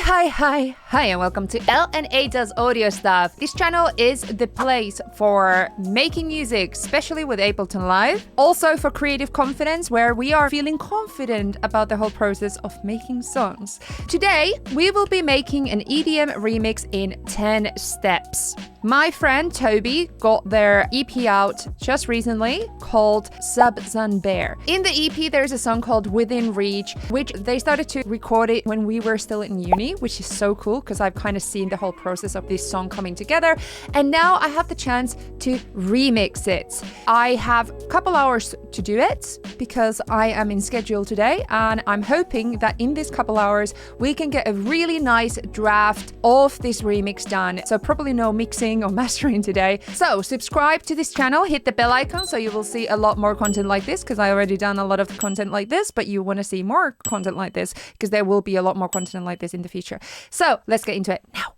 Hi, and welcome to L&A Does Audio Stuff. This channel is the place for making music, especially with Ableton Live. Also for creative confidence, where we are feeling confident about the whole process of making songs. Today, we will be making an EDM remix in 10 steps. My friend Toby got their EP out just recently called Sub Sun Bear. In the EP, there's a song called Within Reach, which they started to record it when we were still in uni, which is so cool because I've kind of seen the whole process of this song coming together. And now I have the chance to remix it. I have a couple hours to do it because I am in schedule today, and I'm hoping that in this couple hours we can get a really nice draft of this remix done. So probably no mixing or mastering today. So subscribe to this channel, hit the bell icon so you will see a lot more content like this, because I already done a lot of content like this, but you want to see more content like this because there will be a lot more content like this in the future. So let's get into it now.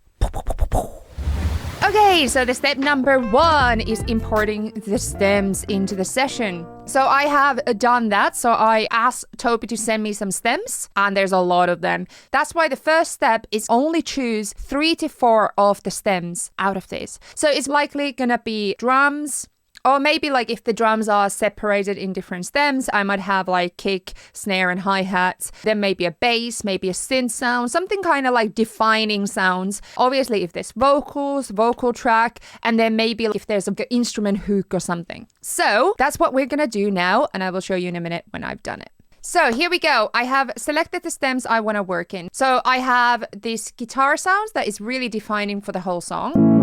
Okay, so the step number 1 is importing the stems into the session. So I have done that. So I asked Toby to send me some stems, and there's a lot of them. That's why the first step is only choose 3 to 4 of the stems out of this. So it's likely gonna be drums, or maybe like if the drums are separated in different stems, I might have like kick, snare and hi-hats. Then maybe a bass, maybe a synth sound, something kind of like defining sounds. Obviously if there's vocals, vocal track, and then maybe if there's an instrument hook or something. So that's what we're gonna do now, and I will show you in a minute when I've done it. So here we go. I have selected the stems I want to work in. So I have this guitar sound that is really defining for the whole song.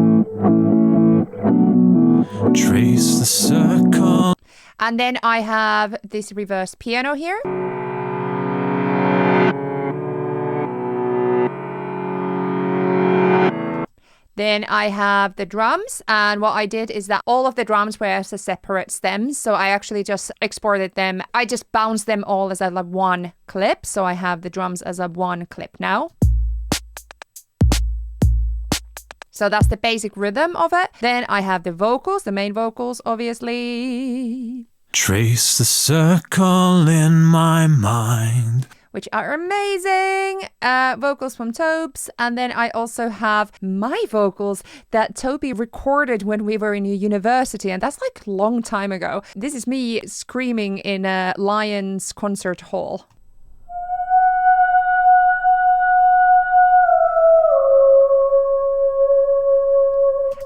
Trace the circle. And then I have this reverse piano here. Then I have the drums, and what I did is that all of the drums were as a separate stems, so I actually just exported them. I just bounced them all as a like one clip, so I have the drums as a one clip now. So that's the basic rhythm of it. Then I have the vocals, the main vocals, obviously. Trace the circle in my mind. Which are amazing. Vocals from Tobes. And then I also have my vocals that Toby recorded when we were in university. And that's like a long time ago. This is me screaming in a Lions concert hall.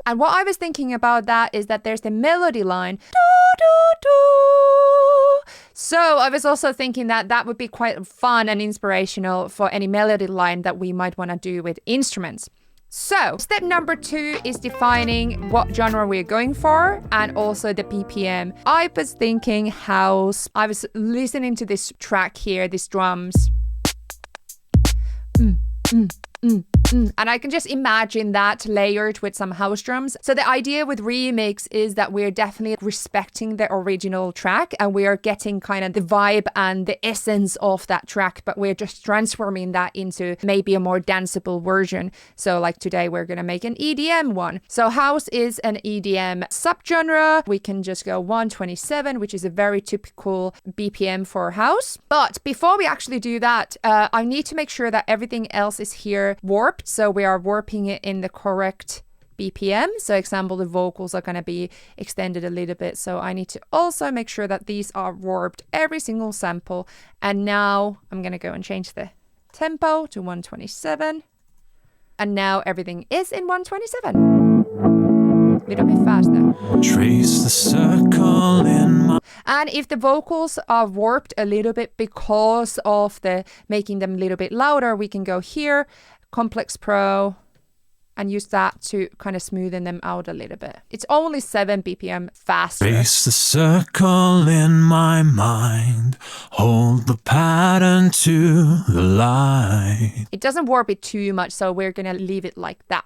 And what I was thinking about that is that there's the melody line. Do, do, do. So I was also thinking that that would be quite fun and inspirational for any melody line that we might want to do with instruments. So step number 2 is defining what genre we're going for and also the BPM. I was thinking house. I was listening to this track here, these drums. And I can just imagine that layered with some house drums. So the idea with remix is that we're definitely respecting the original track, and we are getting kind of the vibe and the essence of that track, but we're just transforming that into maybe a more danceable version. So like today we're going to make an EDM one. So house is an EDM subgenre. We can just go 127, which is a very typical BPM for house. But before we actually do that, I need to make sure that everything else is here warped. So we are warping it in the correct BPM. So example, the vocals are going to be extended a little bit. So I need to also make sure that these are warped every single sample. And now I'm going to go and change the tempo to 127. And now everything is in 127. A little bit faster. Trace the circle in my... And if the vocals are warped a little bit because of the making them a little bit louder, we can go here, Complex Pro, and use that to kind of smoothen them out a little bit. It's only 7 BPM faster. Trace the circle in my mind. Hold the pattern to the light. It doesn't warp it too much, so we're gonna leave it like that.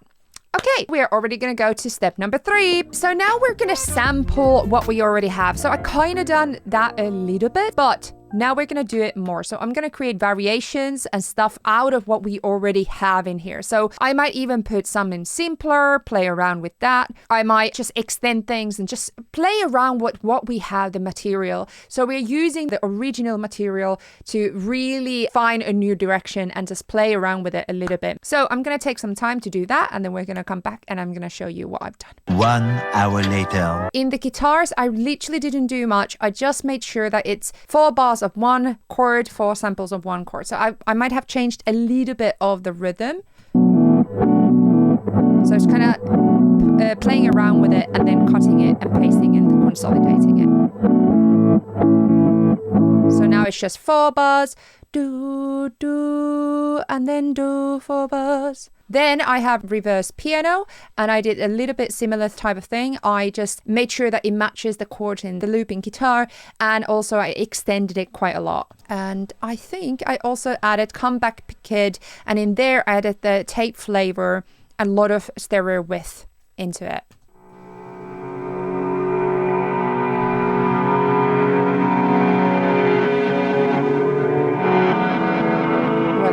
Okay, we are already gonna go to step number 3. So now we're gonna sample what we already have. So I kind of done that a little bit, but Now we're going to do it more. So I'm going to create variations and stuff out of what we already have in here. So I might even put some in simpler, play around with that. I might just extend things and just play around with what we have, the material. So we're using the original material to really find a new direction and just play around with it a little bit. So I'm going to take some time to do that, and then we're going to come back and I'm going to show you what I've done. 1 hour later. In the guitars, I literally didn't do much. I just made sure that it's 4 bars of one chord, 4 samples of one chord. So I might have changed a little bit of the rhythm. So it's kind of playing around with it and then cutting it and pasting and consolidating it. So now it's just 4 bars, do, do, and then do 4 bars. Then I have reverse piano, and I did a little bit similar type of thing. I just made sure that it matches the chord in the looping guitar, and also I extended it quite a lot. And I think I also added comeback kid, and in there I added the tape flavor and a lot of stereo width into it.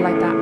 Like that.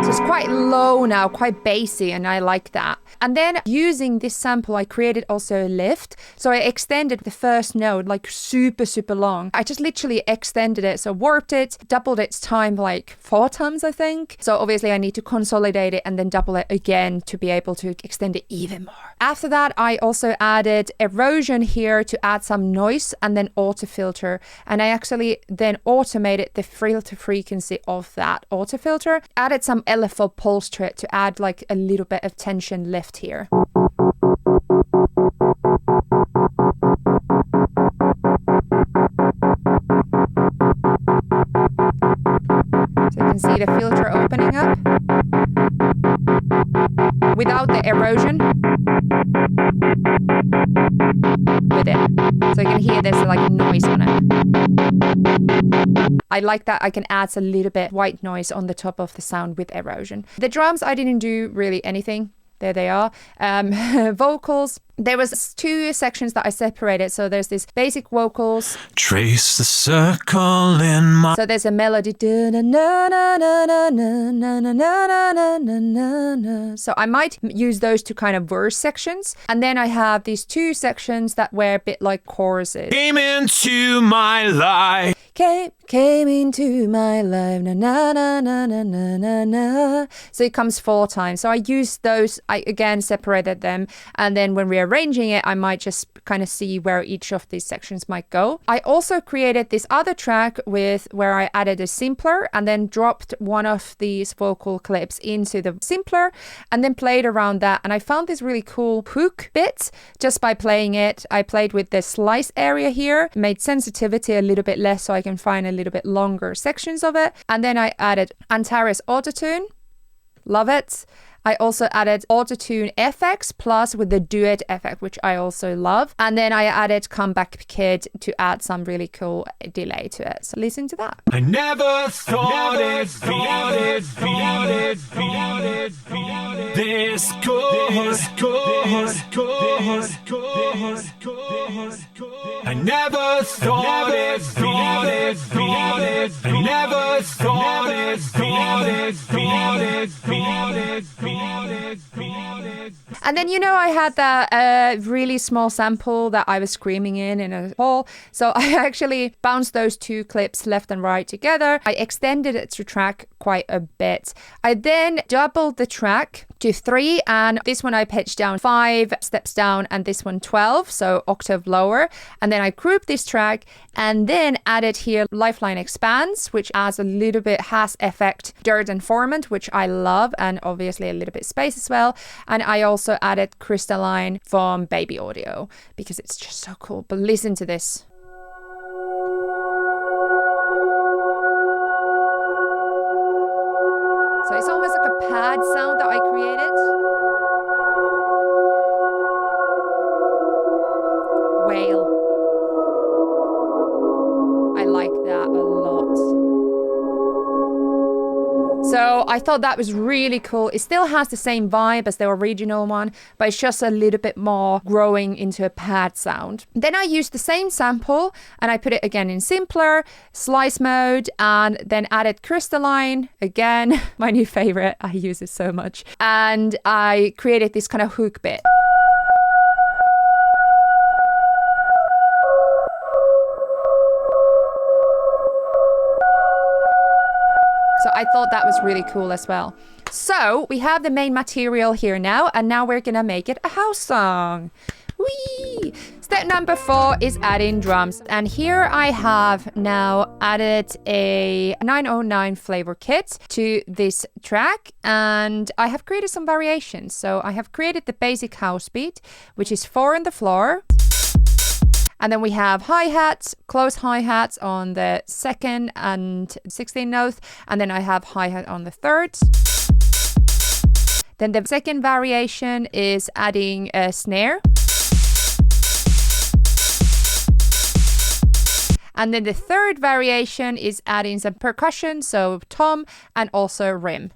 So it's quite low now, quite bassy, and I like that. And then using this sample, I created also a lift. So I extended the first note like super, super long. I just literally extended it. So warped it, doubled its time like 4 times, I think. So obviously I need to consolidate it and then double it again to be able to extend it even more. After that, I also added erosion here to add some noise and then auto filter. And I actually then automated the filter frequency of that auto filter. Added some LFO pulse to it to add like a little bit of tension lift here. So you can see the filter opening up without the erosion with it. So you can hear there's like noise on it. I like that I can add a little bit white noise on the top of the sound with erosion. The drums, I didn't do really anything. There they are. Vocals. There was 2 sections that I separated. So there's this basic vocals. Trace the circle in my... So there's a melody. So I might use those to kind of verse sections. And then I have these 2 sections that were a bit like choruses. Came into my life. Came into my life. Na, na, na, na, na, na, na. So it comes 4 times. So I used those. I again separated them. And then when we're arranging it, I might just kind of see where each of these sections might go. I also created this other track with where I added a simpler and then dropped one of these vocal clips into the simpler and then played around that. And I found this really cool hook bit just by playing it. I played with the slice area here, made sensitivity a little bit less so I can find a little bit longer sections of it. And then I added Antares Autotune. Love it. I also added Autotune FX plus with the duet effect, which I also love. And then I added Comeback Kid to add some really cool delay to it. So listen to that. I never thought this I never thought And then, you know, I had that really small sample that I was screaming in a hall. So I actually bounced those 2 clips left and right together. I extended it to track quite a bit. I then doubled the track to 3, and this one I pitched down 5 steps down and this one 12, so octave lower. And then I grouped this track and then added here Lifeline Expands, which adds a little bit has effect dirt informant, which I love, and obviously a little bit space as well. And I also added Crystalline from Baby Audio because it's just so cool. But listen to this. So it's almost like a pad sound that I created. Whale. I like that a lot. So I thought that was really cool. It still has the same vibe as the original one, but it's just a little bit more growing into a pad sound. Then I used the same sample and I put it again in simpler, slice mode, and then added crystalline, again, my new favorite. I use it so much. And I created this kind of hook bit. So I thought that was really cool as well. So we have the main material here now, and now we're gonna make it a house song. Whee! Step number 4 is adding drums. And here I have now added a 909 flavor kit to this track, and I have created some variations. So I have created the basic house beat, which is 4 on the floor. And then we have hi-hats, close hi-hats on the 2nd and 16th note. And then I have hi-hat on the 3rd. Then the second variation is adding a snare. And then the third variation is adding some percussion, so tom and also rim.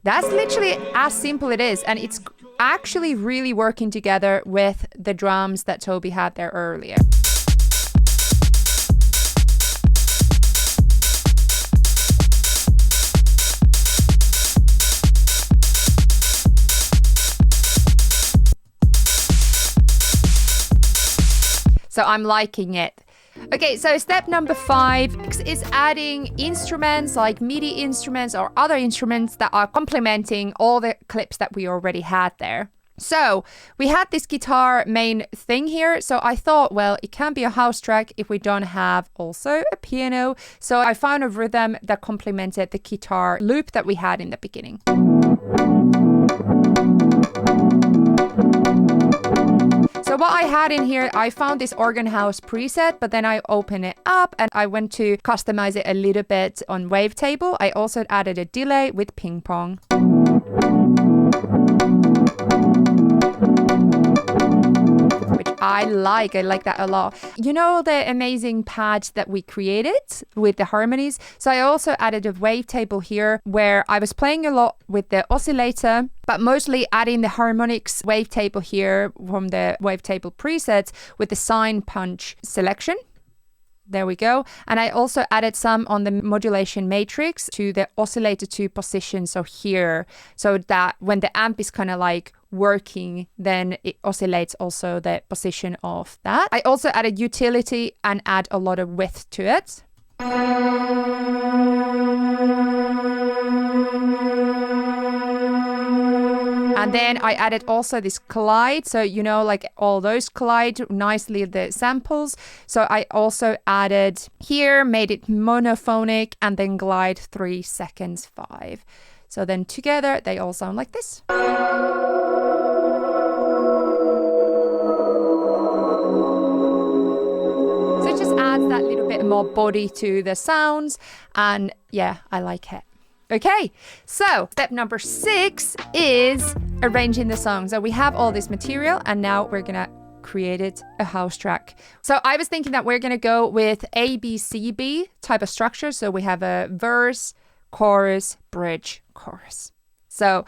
That's literally as simple it is, and it's actually really working together with the drums that Toby had there earlier. So I'm liking it. Okay, so step number 5 is adding instruments like MIDI instruments or other instruments that are complementing all the clips that we already had there. So we had this guitar main thing here. So I thought, well, it can be a house track if we don't have also a piano. So I found a rhythm that complemented the guitar loop that we had in the beginning. So what I had in here, I found this organ house preset, but then I opened it up and I went to customize it a little bit on Wavetable. I also added a delay with ping pong. Which I like that a lot. You know the amazing pads that we created with the harmonies? So I also added a wavetable here where I was playing a lot with the oscillator, but mostly adding the harmonics wavetable here from the wavetable presets with the sine punch selection. There we go. And I also added some on the modulation matrix to the oscillator 2 position. So here, so that when the amp is kind of like working, then it oscillates also the position of that. I also added utility and add a lot of width to it. And then I added also this collide. So, you know, like all those collide nicely the samples. So I also added here, made it monophonic, and then glide 3 seconds 5. So then together they all sound like this. So it just adds that little bit more body to the sounds. And yeah, I like it. Okay, so step number 6 is arranging the song. So we have all this material and now we're gonna create it a house track. So I was thinking that we're gonna go with ABCB type of structure. So we have a verse, chorus, bridge, chorus. So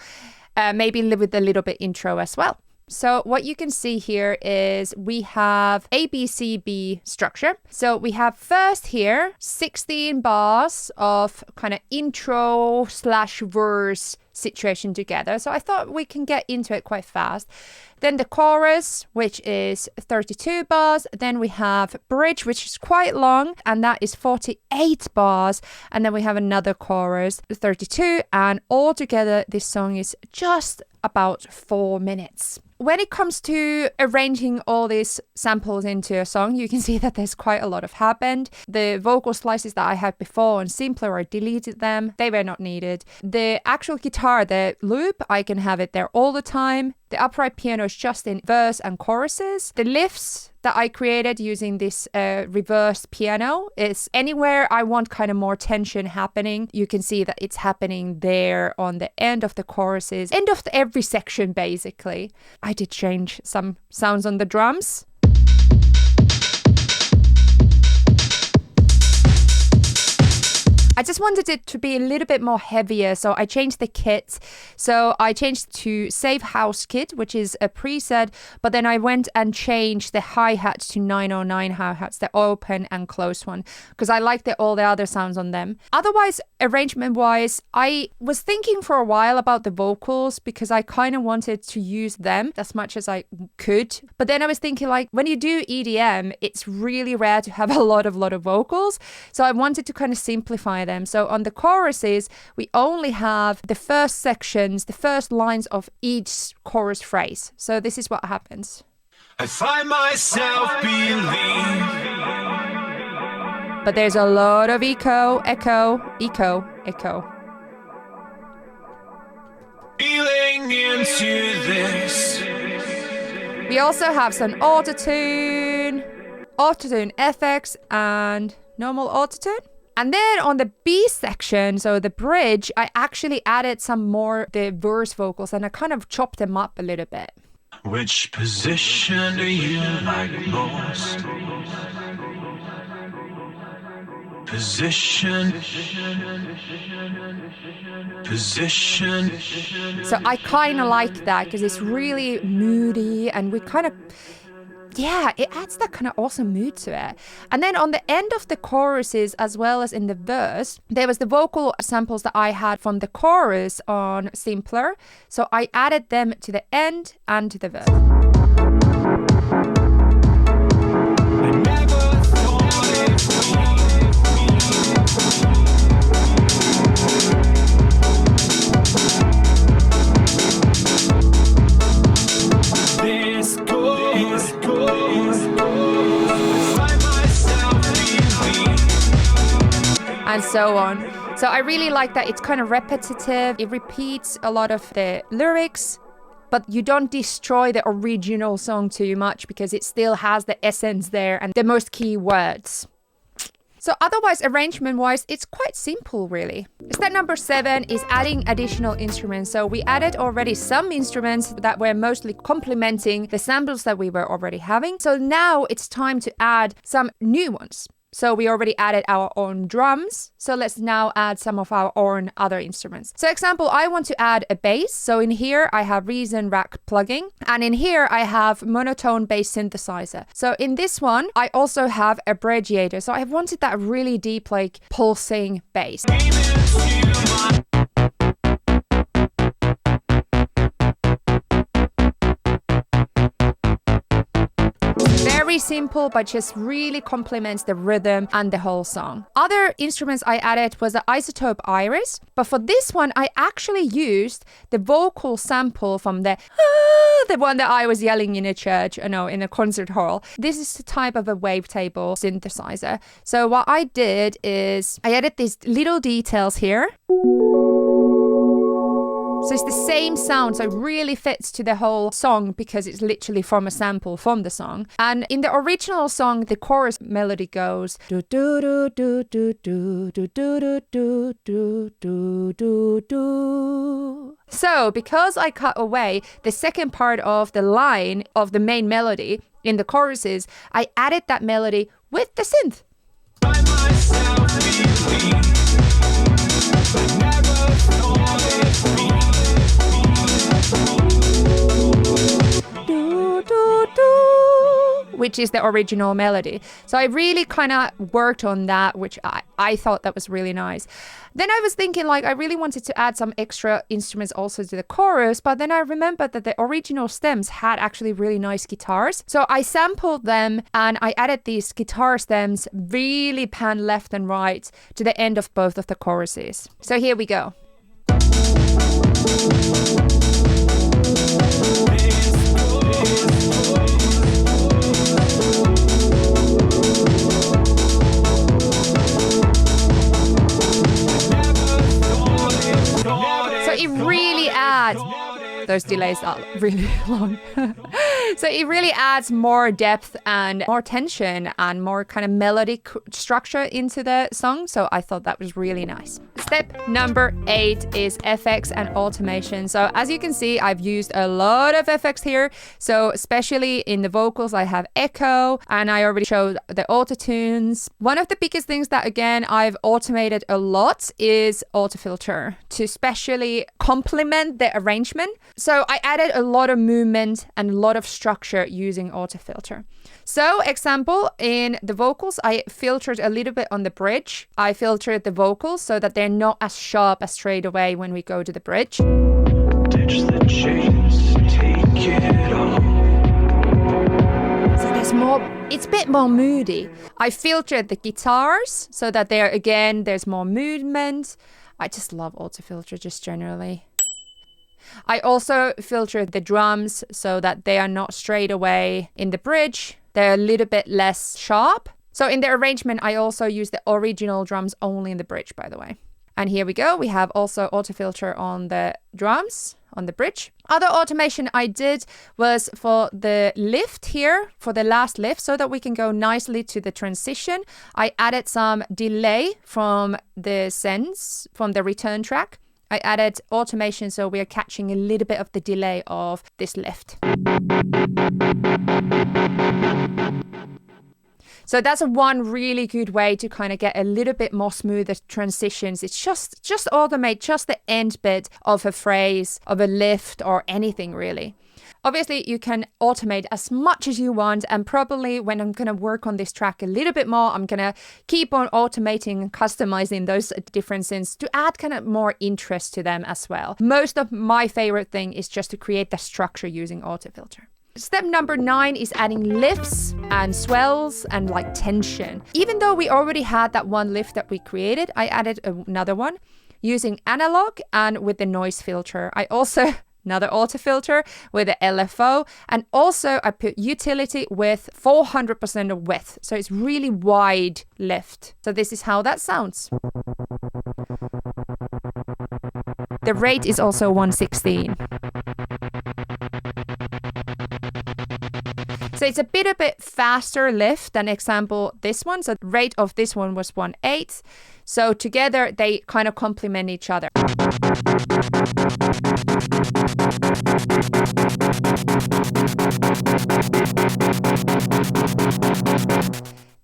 maybe with a little bit intro as well. So what you can see here is we have ABCB structure. So we have first here 16 bars of kind of intro / verse situation together. So I thought we can get into it quite fast. Then the chorus, which is 32 bars. Then we have bridge, which is quite long, and that is 48 bars. And then we have another chorus, 32. And altogether, this song is just about 4 minutes. When it comes to arranging all these samples into a song, you can see that there's quite a lot of happened. The vocal slices that I had before on Simpler, I deleted them. They were not needed. The actual guitar, the loop, I can have it there all the time. The upright piano is just in verse and choruses. The lifts that I created using this reverse piano is anywhere I want kind of more tension happening. You can see that it's happening there on the end of the choruses, end of every section basically. I did change some sounds on the drums. I just wanted it to be a little bit more heavier, so I changed the kit. So I changed to Save House Kit, which is a preset, but then I went and changed the hi-hats to 909 hi-hats, the open and close one, because I like all the other sounds on them. Otherwise, arrangement-wise, I was thinking for a while about the vocals because I kind of wanted to use them as much as I could. But then I was thinking, like, when you do EDM, it's really rare to have a lot of vocals. So I wanted to kind of simplify them. So on the choruses, we only have the first sections, the first lines of each chorus phrase. So this is what happens. I find myself believe. But there's a lot of echo. Feeling into this. We also have some autotune effects, and normal autotune. And then on the B section, so the bridge, I actually added some more the verse vocals and I kind of chopped them up a little bit. Which position do you like most? Position. So I kind of like that because it's really moody and we kind of... Yeah, it adds that kind of awesome mood to it. And then on the end of the choruses, as well as in the verse, there was the vocal samples that I had from the chorus on Simpler. So I added them to the end and to the verse. And so on. So I really like that it's kind of repetitive. It repeats a lot of the lyrics, but you don't destroy the original song too much because it still has the essence there and the most key words. So otherwise, arrangement-wise, it's quite simple, really. Step number 7 is adding additional instruments. So we added already some instruments that were mostly complementing the samples that we were already having. So now it's time to add some new ones. So we already added our own drums. So let's now add some of our own other instruments. So example, I want to add a bass. So in here I have Reason Rack plugin. And in here I have monotone bass synthesizer. So in this one, I also have a bridgeator. So I wanted that really deep, like pulsing bass. Very simple, but just really complements the rhythm and the whole song. Other instruments I added was the isotope Iiris, but for this one, I actually used the vocal sample from the one that I was yelling in a church, in a concert hall. This is the type of a wavetable synthesizer. So what I did is I added these little details here. So it's the same sound, so it really fits to the whole song because it's literally from a sample from the song. And in the original song, the chorus melody goes do do do do do do do do do do do do do. So because I cut away the second part of the line of the main melody in the choruses, I added that melody with the synth. By myself, I never thought it'd be. Which is the original melody. So I really kind of worked on that, which I thought that was really nice. Then I was thinking, like, I really wanted to add some extra instruments also to the chorus, but then I remembered that the original stems had actually really nice guitars. So I sampled them and I added these guitar stems really pan left and right to the end of both of the choruses. So here we go. It really adds, those delays are really long. So it really adds more depth and more tension and more kind of melodic structure into the song. So I thought that was really nice. Step number 8 is effects and automation. So as you can see, I've used a lot of effects here. So especially in the vocals, I have echo, and I already showed the auto-tunes. One of the biggest things that, again, I've automated a lot is auto-filter to especially complement the arrangement. So I added a lot of movement and a lot of structure using auto-filter. So example, in the vocals, I filtered a little bit on the bridge. I filtered the vocals so that they're not as sharp as straight away when we go to the bridge. Ditch the chains, take it off. So there's more, it's a bit more moody. I filtered the guitars so that there's more movement. I just love auto-filter just generally. I also filtered the drums so that they are not straight away in the bridge. They're a little bit less sharp. So in the arrangement, I also use the original drums only in the bridge, by the way. And here we go. We have also auto-filter on the drums, on the bridge. Other automation I did was for the lift here, for the last lift, so that we can go nicely to the transition. I added some delay from the Synths, from the return track. I added automation so we are catching a little bit of the delay of this lift. So that's one really good way to kind of get a little bit more smoother transitions. It's just automate just the end bit of a phrase, of a lift, or anything really. Obviously, you can automate as much as you want, and probably when I'm going to work on this track a little bit more, I'm going to keep on automating and customizing those different synths to add kind of more interest to them as well. Most of my favorite thing is just to create the structure using auto-filter. Step number 9 is adding lifts and swells and like tension. Even though we already had that one lift that we created, I added another one using analog and with the noise filter. I also another auto filter with the LFO, and also I put utility with 400% of width, so it's really wide lift. So this is how that sounds. The rate is also 116. So it's a bit faster lift than example this one. So the rate of this one was 1/8. So together they kind of complement each other.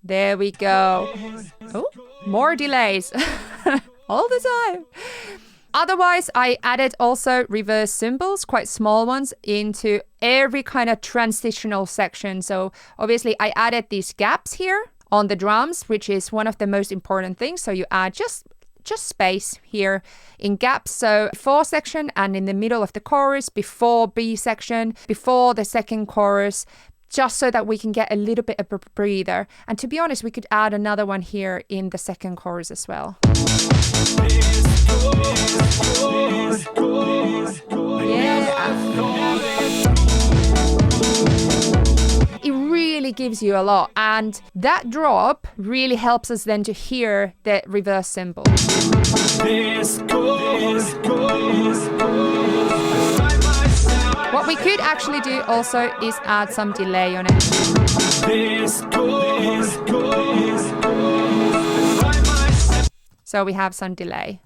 There we go. Oh, more delays all the time. Otherwise, I added also reverse cymbals, quite small ones, into every kind of transitional section. So obviously I added these gaps here on the drums, which is one of the most important things. So you add just space here in gaps. So before section and in the middle of the chorus, before B section, before the second chorus, just so that we can get a little bit of a breather. And to be honest, we could add another one here in the second chorus as well. Yeah. It really gives you a lot, and that drop really helps us then to hear the reverse cymbal. What we could actually do also is add some delay on it. So we have some delay.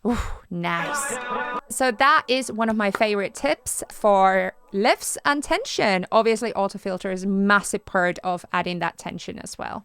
Ooh, nice. So that is one of my favorite tips for lifts and tension. Obviously, auto-filter is a massive part of adding that tension as well.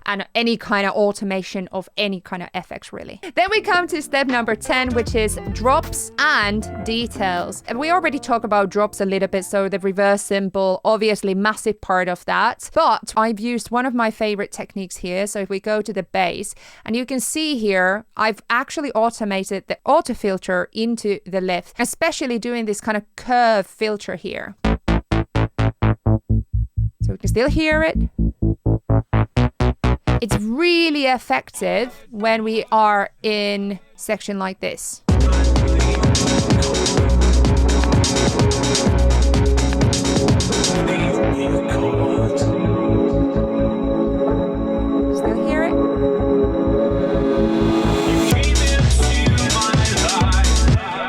And any kind of automation of any kind of effects, really. Then we come to step number 10, which is drops and details. And we already talked about drops a little bit, so the reverse cymbal, obviously massive part of that. But I've used one of my favorite techniques here. So if we go to the bass, and you can see here, I've actually automated the auto filter into the lift, especially doing this kind of curve filter here. So we can still hear it. It's really effective when we are in section like this. Still hear it?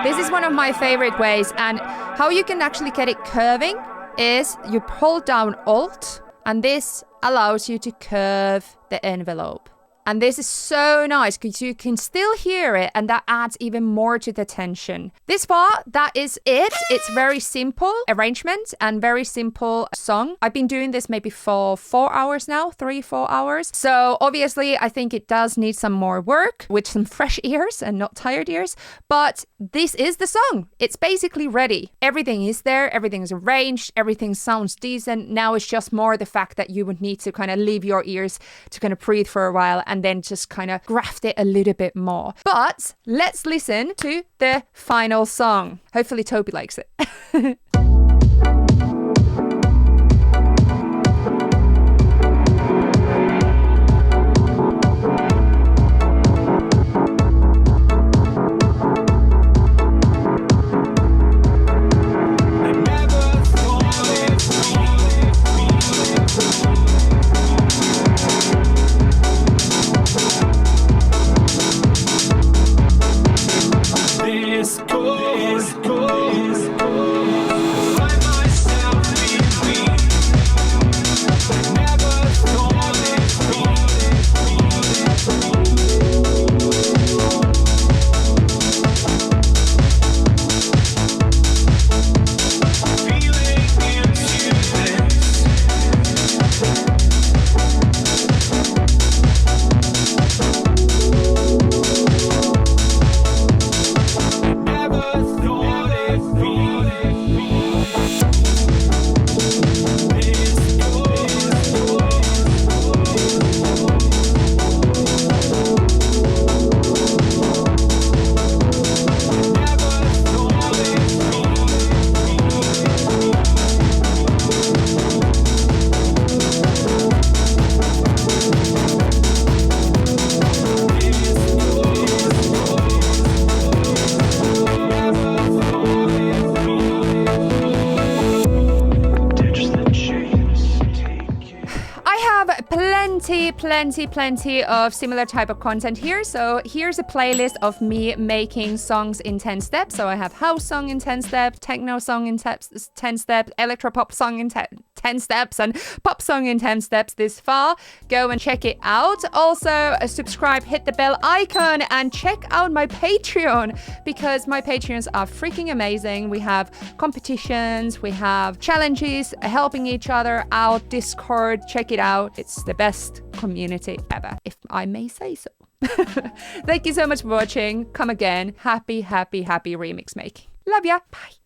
This is one of my favorite ways, and how you can actually get it curving is you hold down Alt, and this allows you to curve the envelope. And this is so nice because you can still hear it and that adds even more to the tension. This far, that is it. It's very simple arrangement and very simple song. I've been doing this maybe for 4 hours now, 3-4 hours. So obviously, I think it does need some more work with some fresh ears and not tired ears. But this is the song. It's basically ready. Everything is there. Everything is arranged. Everything sounds decent. Now it's just more the fact that you would need to kind of leave your ears to kind of breathe for a while and then just kind of graft it a little bit more. But let's listen to the final song. Hopefully Toby likes it. Plenty of similar type of content here. So here's a playlist of me making songs in 10 steps. So I have house song in 10 steps, techno song in 10 steps, electropop song in 10 steps, and pop song in 10 steps this far. Go and check it out. Also subscribe, hit the bell icon, and check out my Patreon because my Patreons are freaking amazing. We have competitions, we have challenges, helping each other out, Discord. Check it out. It's the best community ever, if I may say so. Thank you so much for watching. Come again. Happy remix making. Love ya. Bye.